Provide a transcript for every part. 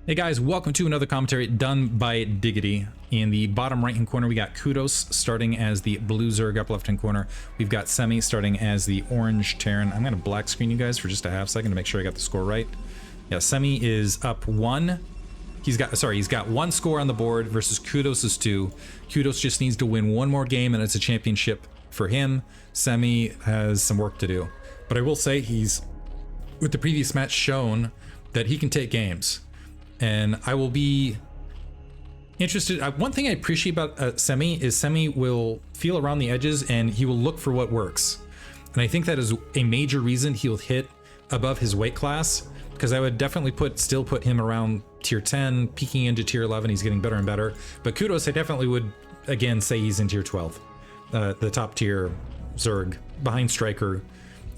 Hey guys, welcome to another commentary done by Diggity. In the bottom right hand corner we got Kudos starting as the blue Zerg. Up left hand corner we've got Semih starting as the orange Terran. I'm gonna black screen you guys for just a half second to make sure I got the score right. Yeah, Semih is up 1. He's got 1 score on the board versus Kudos' 2. Kudos just needs to win one more game and it's a championship for him. Semih has some work to do. But I will say he's, with the previous match, shown that he can take games. And I will be interested. One thing I appreciate about Semih is Semih will feel around the edges and he will look for what works. And I think that is a major reason he'll hit above his weight class, because I would definitely still put him around tier 10, peaking into tier 11. He's getting better and better. But Kudos, I definitely would again say he's in tier 12, the top tier Zerg, behind Striker.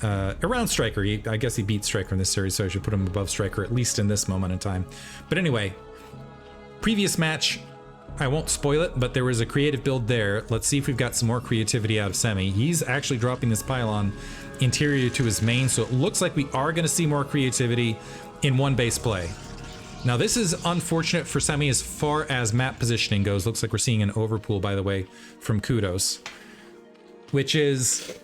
Around Striker. I guess he beat Striker in this series, so I should put him above Striker, at least in this moment in time. But anyway, previous match, I won't spoil it, but there was a creative build there. Let's see if we've got some more creativity out of Semih. He's actually dropping this pylon interior to his main, so it looks like we are going to see more creativity in one base play. Now this is unfortunate for Semih as far as map positioning goes. Looks like we're seeing an overpool, by the way, from Kudos, which is...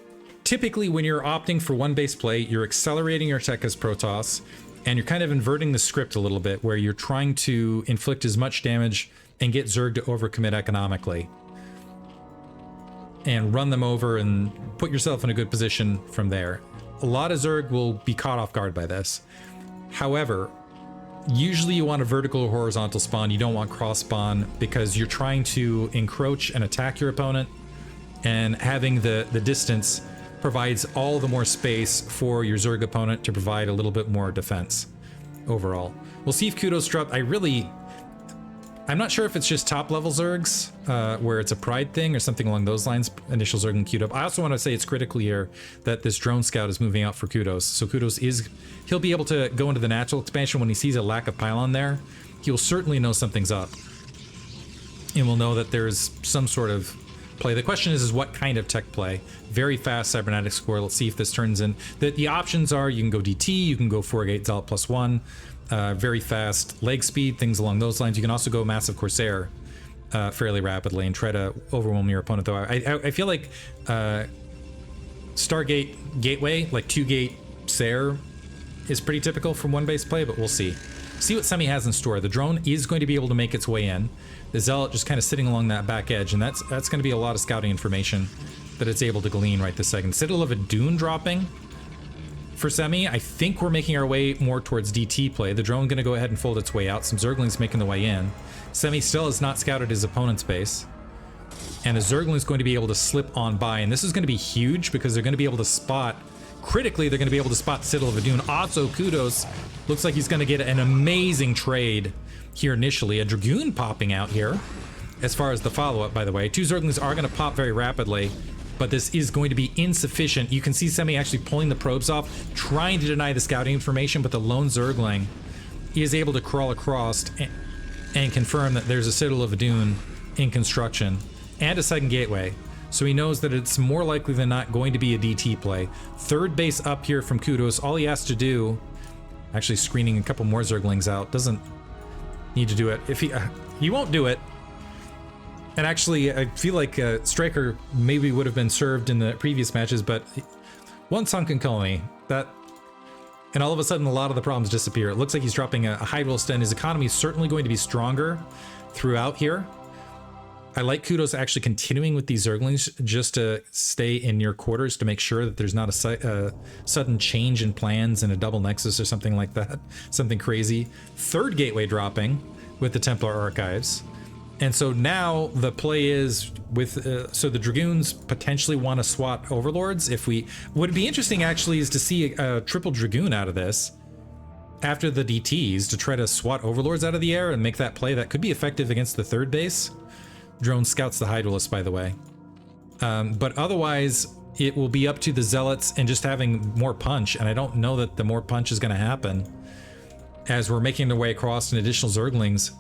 typically, when you're opting for one base play, you're accelerating your tech as Protoss, and you're kind of inverting the script a little bit, where you're trying to inflict as much damage and get Zerg to overcommit economically. And run them over and put yourself in a good position from there. A lot of Zerg will be caught off guard by this. However, usually you want a vertical or horizontal spawn. You don't want cross spawn, because you're trying to encroach and attack your opponent, and having the distance provides all the more space for your Zerg opponent to provide a little bit more defense overall. We'll see if Kudos drop. I'm not sure if it's just top level Zergs, where it's a pride thing or something along those lines, initial Zerg and queued up. I also want to say it's critical here that this drone scout is moving out for Kudos. So Kudos he'll be able to go into the natural expansion when he sees a lack of pylon there. He'll certainly know something's up. And we'll know that there's some sort of play. The question is what kind of tech play? Very fast cybernetic score. Let's see if this turns in. The options are you can go DT, you can go 4-gate Zealot +1, very fast leg speed, things along those lines. You can also go massive Corsair fairly rapidly and try to overwhelm your opponent, though. I feel like Stargate Gateway, like 2-gate Sair, is pretty typical from one base play, but we'll see. See what Semih has in store. The drone is going to be able to make its way in. The Zealot just kind of sitting along that back edge, and that's going to be a lot of scouting information that it's able to glean right this second. Citadel of a Dune dropping for Semih. I think we're making our way more towards DT play. The drone going to go ahead and fold its way out. Some Zerglings making the way in. Semih still has not scouted his opponent's base. And a Zergling is going to be able to slip on by. And this is going to be huge because they're going to be able to spot, critically, they're going to be able to spot Citadel of a Dune. Also, Kudos looks like he's going to get an amazing trade here initially. A Dragoon popping out here as far as the follow-up, by the way. 2 Zerglings are going to pop very rapidly, but this is going to be insufficient. You can see Semih actually pulling the probes off, trying to deny the scouting information, but the lone Zergling is able to crawl across and confirm that there's a Citadel of a Dune in construction and a second gateway. So he knows that it's more likely than not going to be a DT play. Third base up here from Kudos. All he has to do, actually screening a couple more Zerglings out, doesn't need to do it. If he won't do it. And actually, I feel like Striker maybe would have been served in the previous matches, but one sunken colony, and all of a sudden a lot of the problems disappear. It looks like he's dropping a Hydro Sten. His economy is certainly going to be stronger throughout here. I like Kudos actually continuing with these Zerglings just to stay in your quarters to make sure that there's not a sudden change in plans and a double Nexus or something like that. Something crazy. Third gateway dropping with the Templar Archives. And so now the play is with, so the Dragoons potentially want to swat Overlords. What would be interesting actually is to see a triple Dragoon out of this after the DTs to try to swat Overlords out of the air and make that play. That could be effective against the third base. Drone scouts the Hydralisk, by the way. But otherwise, it will be up to the Zealots and just having more punch. And I don't know that the more punch is going to happen as we're making our way across and additional Zerglings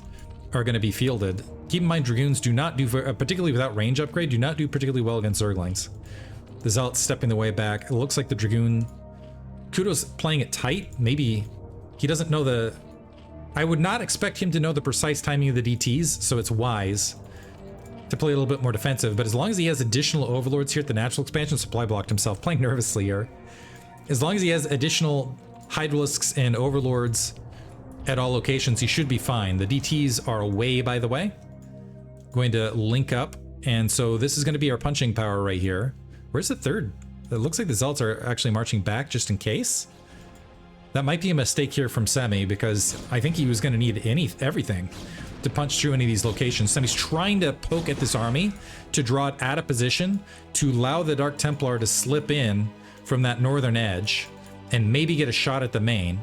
are going to be fielded. Keep in mind, Dragoons do not do, particularly without range upgrade, do not do particularly well against Zerglings. The Zealot's stepping the way back. It looks like the Dragoon, Kudos playing it tight. Maybe he doesn't know I would not expect him to know the precise timing of the DTs, so it's wise to play a little bit more defensive. But as long as he has additional overlords here at the natural expansion, supply blocked himself, playing nervously here. As long as he has additional Hydralisks and overlords at all locations, he should be fine. The DTs are away, by the way. Going to link up, and so this is going to be our punching power right here. Where's the third? It looks like the Zealots are actually marching back just in case. That might be a mistake here from Semih, because I think he was going to need everything to punch through any of these locations. Semih's trying to poke at this army to draw it out of position to allow the Dark Templar to slip in from that northern edge and maybe get a shot at the main.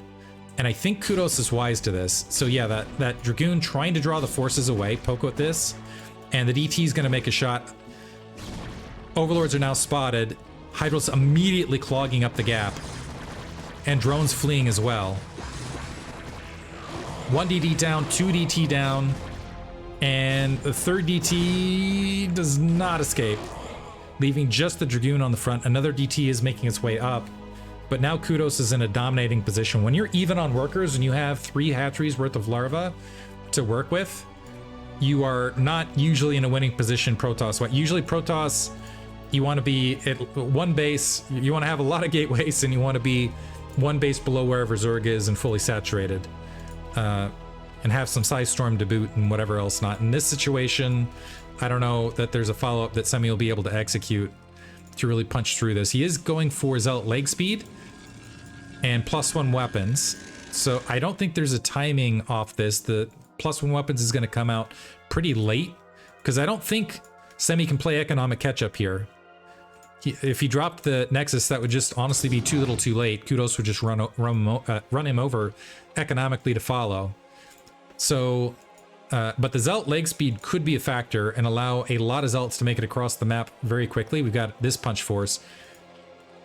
And I think Kudos is wise to this. So yeah, that Dragoon trying to draw the forces away, poke with this, and the DT is going to make a shot. Overlords are now spotted. Hydrals immediately clogging up the gap. And drones fleeing as well. 1 DT down, 2 DT down, and the third DT does not escape, leaving just the Dragoon on the front. Another DT is making its way up, but now Kudos is in a dominating position. When you're even on workers and you have 3 hatcheries worth of larvae to work with, you are not usually in a winning position Protoss. What usually Protoss, you want to be at 1 base, you want to have a lot of gateways, and you want to be 1 base below wherever Zerg is and fully saturated, and have some Psy Storm to boot and whatever else not. In this situation, I don't know that there's a follow-up that Semih will be able to execute to really punch through this. He is going for Zealot leg speed and +1 weapons, so I don't think there's a timing off this. The +1 weapons is going to come out pretty late, because I don't think Semih can play economic catch-up here. If he dropped the Nexus, that would just honestly be too little too late. Kudos would just run him over economically to follow. So, but the Zealot leg speed could be a factor and allow a lot of Zealots to make it across the map very quickly. We've got this punch force.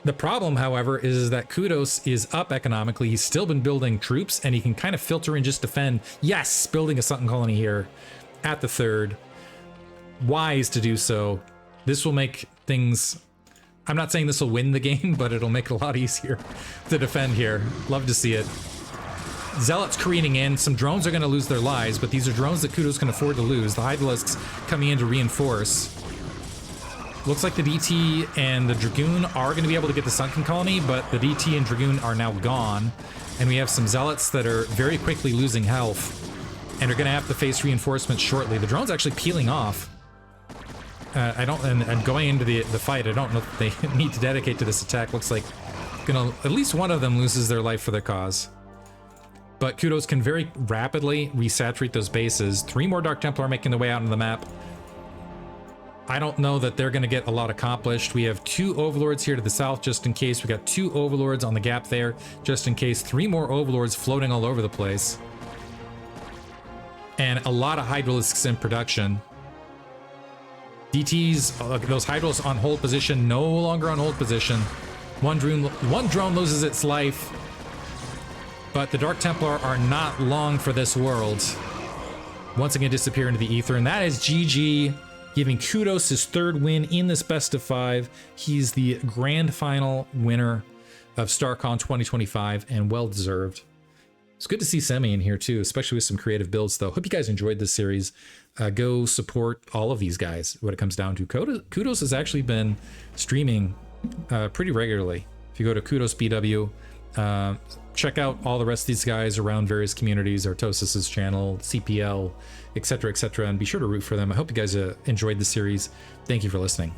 The problem, however, is that Kudos is up economically. He's still been building troops, and he can kind of filter and just defend. Yes, building a Sunken Colony here at the third. Wise to do so. This will make things... I'm not saying this will win the game, but it'll make it a lot easier to defend here. Love to see it. Zealots careening in. Some drones are going to lose their lives, but these are drones that Kudos can afford to lose. The Hydralisks coming in to reinforce. Looks like the DT and the Dragoon are going to be able to get the Sunken Colony, but the DT and Dragoon are now gone. And we have some Zealots that are very quickly losing health and are going to have to face reinforcements shortly. The drone's actually peeling off. And going into the fight, I don't know if they need to dedicate to this attack. Looks like at least one of them loses their life for their cause. But Kudos can very rapidly resaturate those bases. 3 more Dark Templar making their way out on the map. I don't know that they're going to get a lot accomplished. We have 2 Overlords here to the south, just in case. We got 2 Overlords on the gap there, just in case. 3 more Overlords floating all over the place. And a lot of Hydralisks in production. DTs, those Hydrals on hold position, no longer on hold position. One drone loses its life, but the Dark Templar are not long for this world. Once again, disappear into the ether, and that is GG, giving Kudos his 3rd win in this best of 5. He's the grand final winner of Starcon 2025, and well deserved. It's good to see Semih in here too, especially with some creative builds though. Hope you guys enjoyed this series. Go support all of these guys when it comes down to Kudos has actually been streaming pretty regularly. If you go to Kudos BW, check out all the rest of these guys around various communities, Artosis's channel, CPL, etc., etc., and be sure to root for them. I hope you guys enjoyed the series. Thank you for listening.